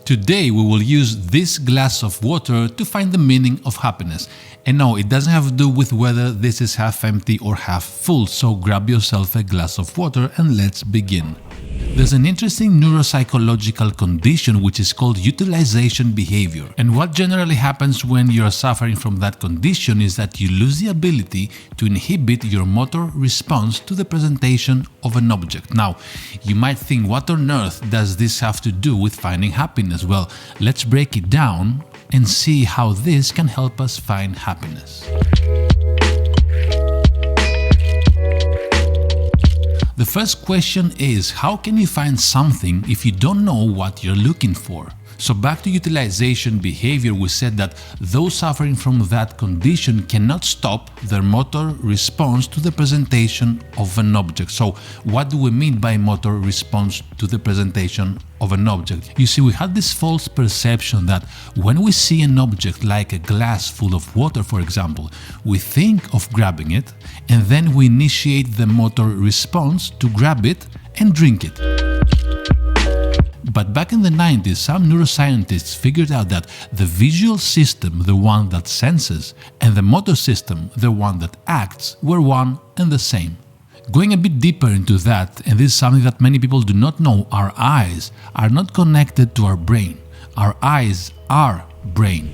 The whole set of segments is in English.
Today we will use this glass of water to find the meaning of happiness. And no, it doesn't have to do with whether this is half empty or half full, so grab yourself a glass of water and let's begin. There's an interesting neuropsychological condition which is called utilization behavior. And what generally happens when you are suffering from that condition is that you lose the ability to inhibit your motor response to the presentation of an object. Now, you might think, what on earth does this have to do with finding happiness? Well, let's break it down and see how this can help us find happiness. The first question is, how can you find something if you don't know what you're looking for? So back to utilization behavior, we said that those suffering from that condition cannot stop their motor response to the presentation of an object. So what do we mean by motor response to the presentation of an object? You see, we had this false perception that when we see an object like a glass full of water, for example, we think of grabbing it and then we initiate the motor response to grab it and drink it. But back in the 90s, some neuroscientists figured out that the visual system, the one that senses, and the motor system, the one that acts, were one and the same. Going a bit deeper into that, and this is something that many people do not know, our eyes are not connected to our brain. Our eyes are brain.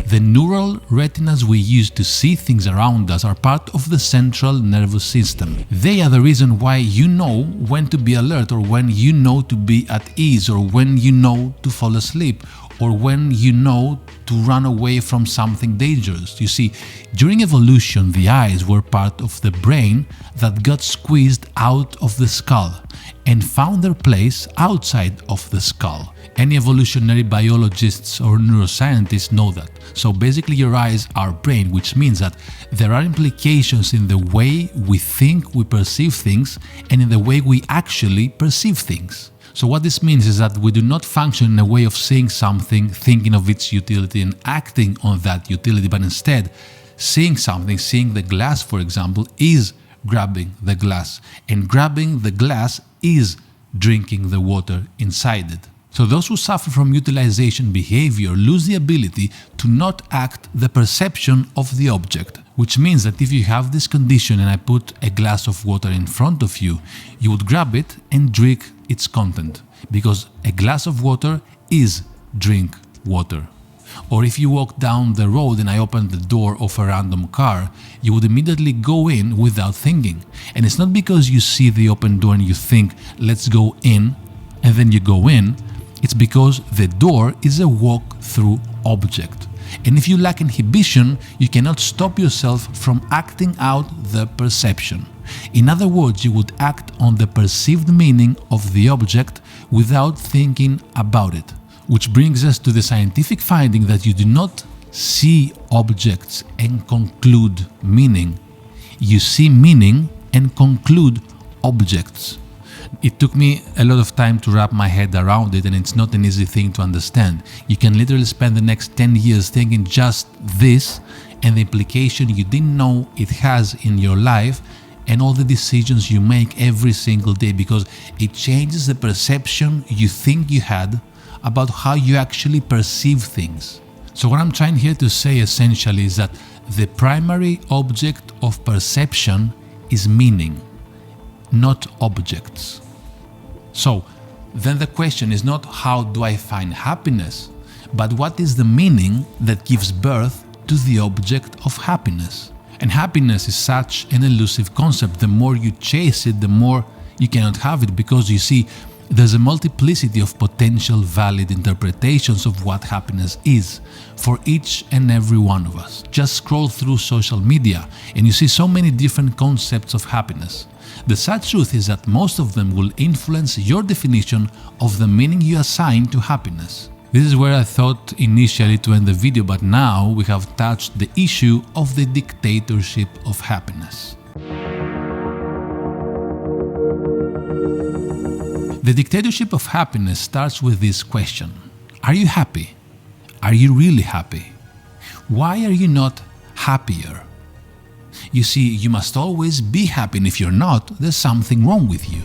The neural retinas we use to see things around us are part of the central nervous system. They are the reason why you know when to be alert, or when you know to be at ease, or when you know to fall asleep, or when you know to run away from something dangerous. You see, during evolution, the eyes were part of the brain that got squeezed out of the skull and found their place outside of the skull. Any evolutionary biologists or neuroscientists know that. So basically your eyes are brain, which means that there are implications in the way we think we perceive things and in the way we actually perceive things. So what this means is that we do not function in a way of seeing something, thinking of its utility and acting on that utility, but instead seeing something, seeing the glass, for example, is grabbing the glass, and grabbing the glass is drinking the water inside it. So those who suffer from utilization behavior lose the ability to not act the perception of the object, which means that if you have this condition and I put a glass of water in front of you, you would grab it and drink its content, because a glass of water is drink water. Or if you walk down the road and I open the door of a random car, you would immediately go in without thinking. And it's not because you see the open door and you think, let's go in, and then you go in. It's because the door is a walk-through object. And if you lack inhibition, you cannot stop yourself from acting out the perception. In other words, you would act on the perceived meaning of the object without thinking about it. Which brings us to the scientific finding that you do not see objects and conclude meaning. You see meaning and conclude objects. It took me a lot of time to wrap my head around it, and it's not an easy thing to understand. You can literally spend the next 10 years thinking just this, and the implication you didn't know it has in your life and all the decisions you make every single day, because it changes the perception you think you had about how you actually perceive things. So what I'm trying here to say essentially is that the primary object of perception is meaning, not objects. So then the question is not how do I find happiness, but what is the meaning that gives birth to the object of happiness? And happiness is such an elusive concept. The more you chase it, the more you cannot have it, because you see, there's a multiplicity of potential valid interpretations of what happiness is for each and every one of us. Just scroll through social media and you see so many different concepts of happiness. The sad truth is that most of them will influence your definition of the meaning you assign to happiness. This is where I thought initially to end the video, but now we have touched the issue of the dictatorship of happiness. The dictatorship of happiness starts with this question: are you happy? Are you really happy? Why are you not happier? You see, you must always be happy, and if you're not, there's something wrong with you.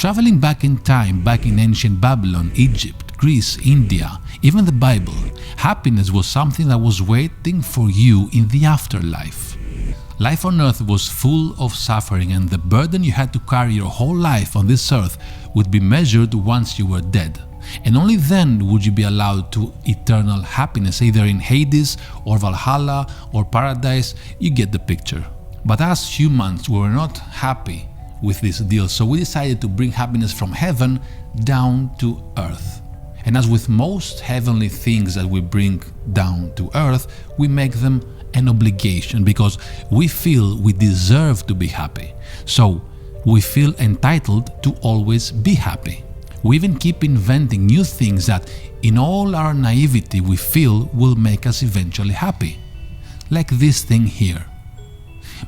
Traveling back in time, back in ancient Babylon, Egypt, Greece, India, even the Bible, happiness was something that was waiting for you in the afterlife. Life on earth was full of suffering, and the burden you had to carry your whole life on this earth would be measured once you were dead. And only then would you be allowed to eternal happiness, either in Hades or Valhalla or paradise. You get the picture. But as humans, we were not happy with this deal, so we decided to bring happiness from heaven down to earth. And as with most heavenly things that we bring down to earth, we make them an obligation because we feel we deserve to be happy. So we feel entitled to always be happy. We even keep inventing new things that, in all our naivety, we feel will make us eventually happy. Like this thing here.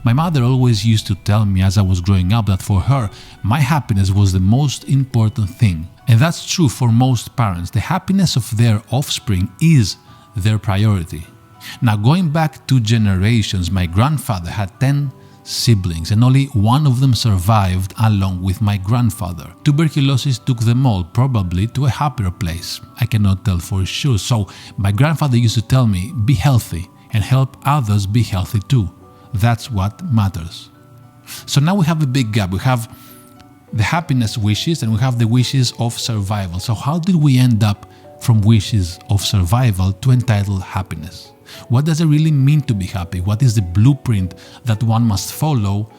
My mother always used to tell me as I was growing up that for her, my happiness was the most important thing. And that's true for most parents. The happiness of their offspring is their priority. Now, going back 2 generations, my grandfather had 10 siblings and only one of them survived along with my grandfather. Tuberculosis took them all, probably to a happier place. I cannot tell for sure. So my grandfather used to tell me, be healthy and help others be healthy too. That's what matters. So now we have a big gap. We have the happiness wishes and we have the wishes of survival. So how did we end up from wishes of survival to entitled happiness? What does it really mean to be happy? What is the blueprint that one must follow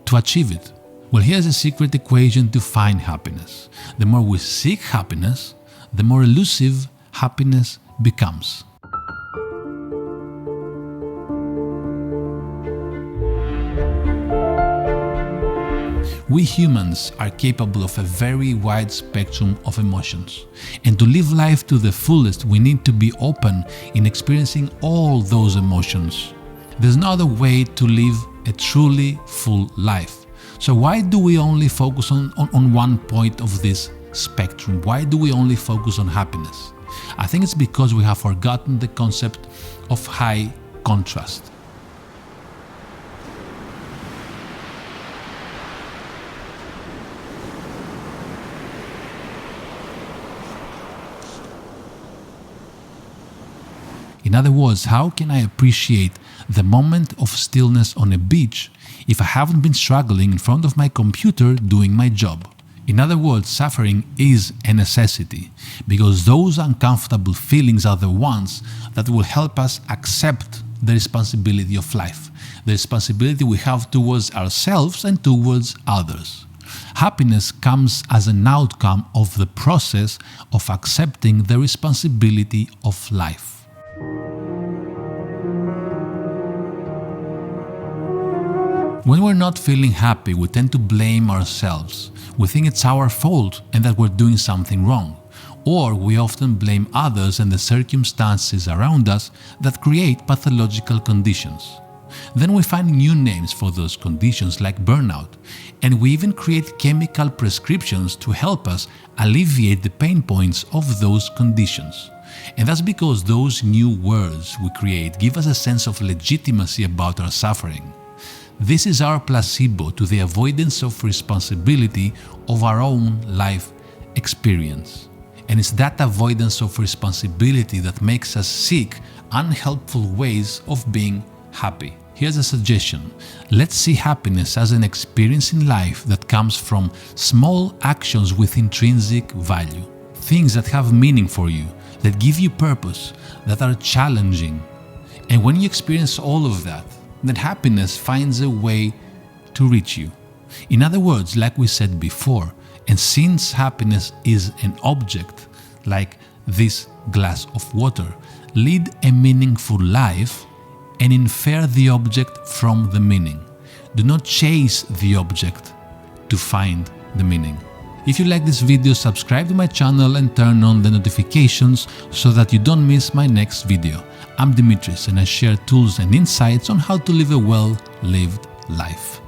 to achieve it? Well, here's a secret equation to find happiness. The more we seek happiness, the more elusive happiness becomes. We humans are capable of a very wide spectrum of emotions, and to live life to the fullest we need to be open in experiencing all those emotions. There's no other way to live a truly full life. So why do we only focus on one point of this spectrum? Why do we only focus on happiness? I think it's because we have forgotten the concept of high contrast. In other words, how can I appreciate the moment of stillness on a beach if I haven't been struggling in front of my computer doing my job? In other words, suffering is a necessity because those uncomfortable feelings are the ones that will help us accept the responsibility of life, the responsibility we have towards ourselves and towards others. Happiness comes as an outcome of the process of accepting the responsibility of life. When we're not feeling happy, we tend to blame ourselves. We think it's our fault and that we're doing something wrong. Or we often blame others and the circumstances around us that create pathological conditions. Then we find new names for those conditions like burnout, and we even create chemical prescriptions to help us alleviate the pain points of those conditions. And that's because those new words we create give us a sense of legitimacy about our suffering. This is our placebo to the avoidance of responsibility of our own life experience. And it's that avoidance of responsibility that makes us seek unhelpful ways of being happy. Here's a suggestion. Let's see happiness as an experience in life that comes from small actions with intrinsic value. Things that have meaning for you, that give you purpose, that are challenging. And when you experience all of that, then happiness finds a way to reach you. In other words, like we said before, and since happiness is an object, like this glass of water, lead a meaningful life and infer the object from the meaning. Do not chase the object to find the meaning. If you like this video, subscribe to my channel and turn on the notifications so that you don't miss my next video. I'm Dimitris and I share tools and insights on how to live a well-lived life.